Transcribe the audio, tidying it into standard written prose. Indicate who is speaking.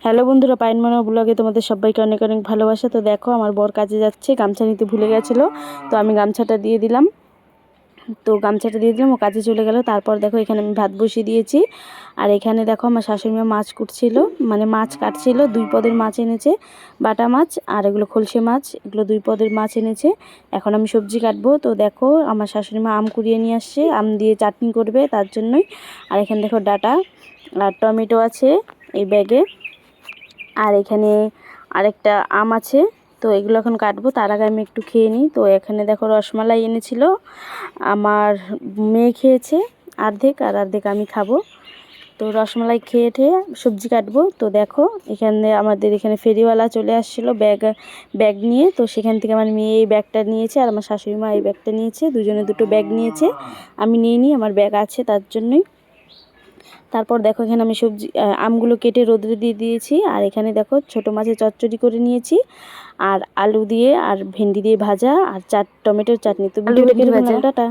Speaker 1: Hello বন্ধুরা, pine মানা ব্লগে তোমাদের সবাইকে অনেক অনেক ভালোবাসা। তো দেখো, আমার বর কাজে যাচ্ছে, গামছা নিতে ভুলে গেছিলো, তো আমি গামছাটা দিয়ে দিলাম। ও কাজে চলে গেল। তারপর দেখো, এখানে আমি ভাত বসিয়ে দিয়েছি। আর এখানে দেখো, আমার শাশুড়িমা মাছ কুটছিল, মানে মাছ কাটছিল। 2 পদের মাছ এনেছে, বাটা মাছ, আর এগুলো খলসে মাছ, এগুলো 2 পদের মাছ এনেছে। এখন আমি সবজি কাটবো। তো দেখো, আমার শাশুড়িমা আম কুড়িয়ে নিয়ে আসছে, আম দিয়ে চাটনি করবে, তার জন্যই। আর এখানে দেখো ডাটা আর টমেটো আছে এই ব্যাগে। আর এখানে আরেকটা আম আছে। তো এগুলো এখন কাটবো, তার আগে আমি একটু খেয়ে নিই। তো এখানে দেখো, রসমালাই এনেছিল, আমার মেয়ে খেয়েছে অর্ধেক, আর অর্ধেক আমি খাবো। তো রসমালাই খেয়ে ঠেয়ে সবজি কাটবো। তো দেখো, আমাদের এখানে ফেরিওয়ালা চলে আসছিলো ব্যাগ নিয়ে। তো সেখান থেকে আমার মেয়ে এই ব্যাগটা নিয়েছে, আর আমার শাশুড়ি মা এই ব্যাগটা নিয়েছে, দুজনে দুটো ব্যাগ নিয়েছে। আমি নিইনি, আমার ব্যাগ আছে তার জন্যই। তারপর দেখো, এখানে আমি আমগুলো কেটে রোদ্রে দিয়ে দিয়েছি। আর এখানে দেখো, ছোট মাছের চচ্চড়ি করে নিয়েছি, আর আলু দিয়ে আর ভেন্ডি দিয়ে ভাজা, আর টমেটোর চাটনি। তো ভিডিওটা কিরকম লাগলো, টাটা।